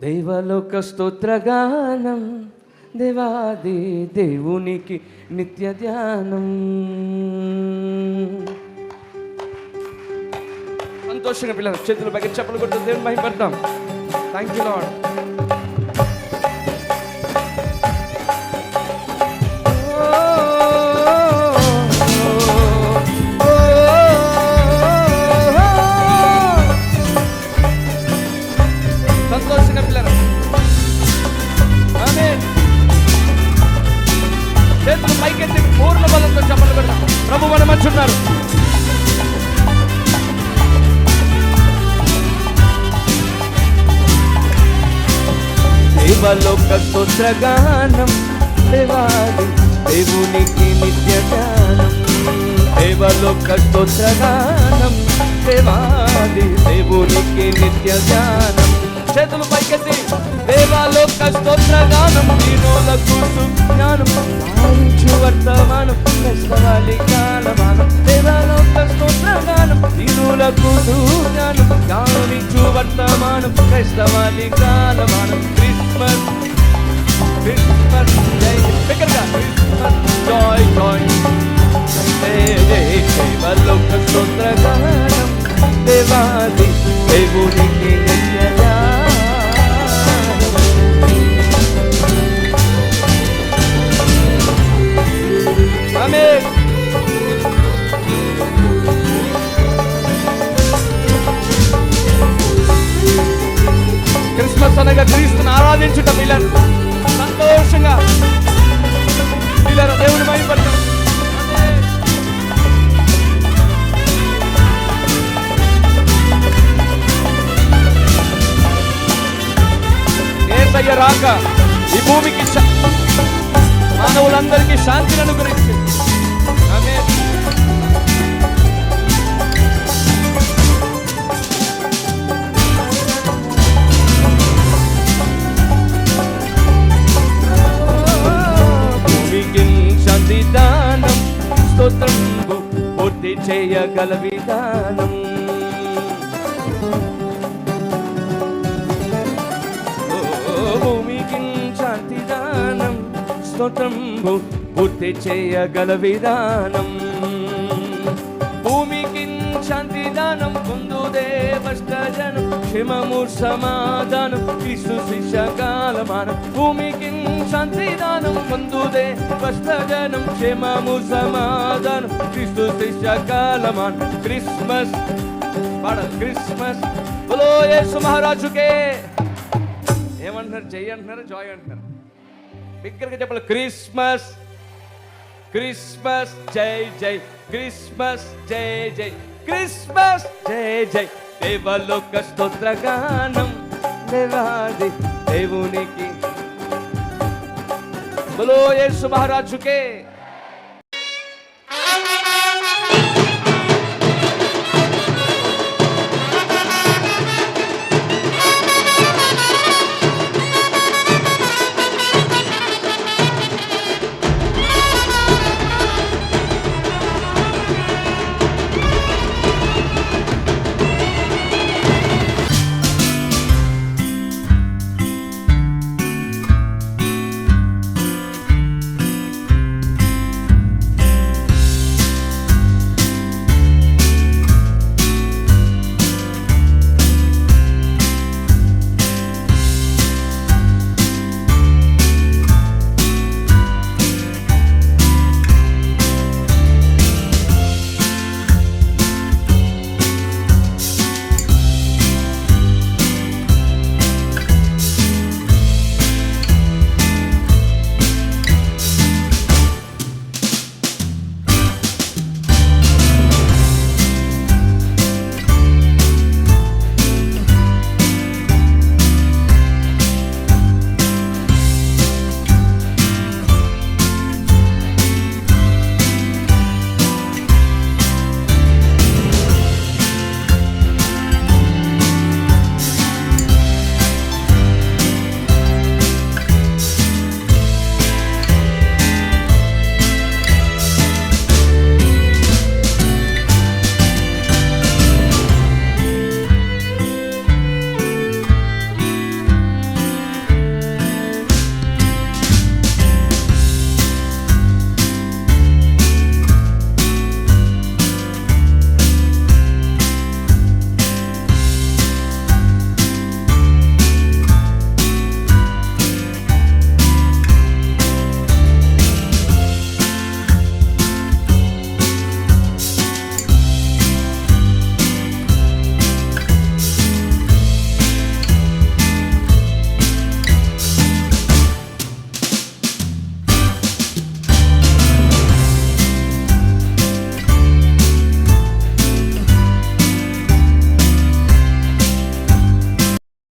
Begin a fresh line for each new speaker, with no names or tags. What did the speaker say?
దేవలోక స్తోత్రగానం, దేవాది దేవునికి నిత్య ధ్యానం. సంతోషంగా పిల్లలు చేతులు పైకి చప్పలు కొడుతూ దేవుని మహిమపడతాం. Thank you lord. సంతోషంగా పిల్లలు ఆమేన్. చేతులు పైకెత్తి పూర్ణ బలంతో చప్పలు కొడతాం. ప్రభు మన మధ్య ఉన్నారు. దేవలోక స్తోత్రగానం, దేవాది దేవునికి నిత్య ధ్యానం. దేవలోక స్తోత్రగానం, దేవాది దేవునికి నిత్య ధ్యానం. చేతులు పైకెత్తి దేవలోక స్తోత్రగానం, దీనులకు సుజ్ఞానం, ఆలించు వర్తమానం, క్రైస్తవాలి కాలమానం. దేవలోక స్తోత్రగానం, దీనులకు సుజ్ఞానం, ఆలించు వర్తమానం, క్రైస్తవాలి కాలమానం. క్రిస్మస్ క్రిస్మస్ జై బిగ్గరగా క్రిస్మస్ జాయ్ జాయ్ జై జై. దేవలోక స్తోత్రగానం, దేవాది దేవునికి నిత్య ధ్యానం. ఆమేన్. క్రిస్మస్ అనగా క్రీస్తుని ఆరాధించుట పిల్లలు. సంతోషంగా పిల్లలు దేవుని మహిమపడతాం. యేసయ్య రాక ఈ భూమికి మానవులందరికీ శాంతిని అనుగ్రహించింది. ఆమేన్. భూమికి శాంతి దానం, స్తోత్రం పూర్తి చేయగల విధానం. భూమికి శాంతి దానం, స్తోత్రం పూర్తి చేయగల విధానం. భూమికి శాంతి దానం పొందుదే భ్రష్టజనం, క్షేమము సమాధానం, క్రీస్తు శిష్య కాలమానం. భూమికి శాంతి దానం పొందుదే భ్రష్టజనం, క్షేమము సమాధానం, క్రీస్తు శిష్య కాలమానం. క్రిస్మస్ పాడాలి. క్రిస్మస్ బోలో యేసు మహారాజుకే. ఏమంటున్నారు? జై అంటున్నారు, జాయ్ అంటున్నారు. బిగ్గరగా చెప్పాలి. క్రిస్మస్ క్రిస్మస్ జై జై, క్రిస్మస్ జై జై, క్రిస్మస్ జై జై. దేవలోక స్తోత్రగానం, దేవాది దేవునికి బోలో యేసు మహారాజుకే.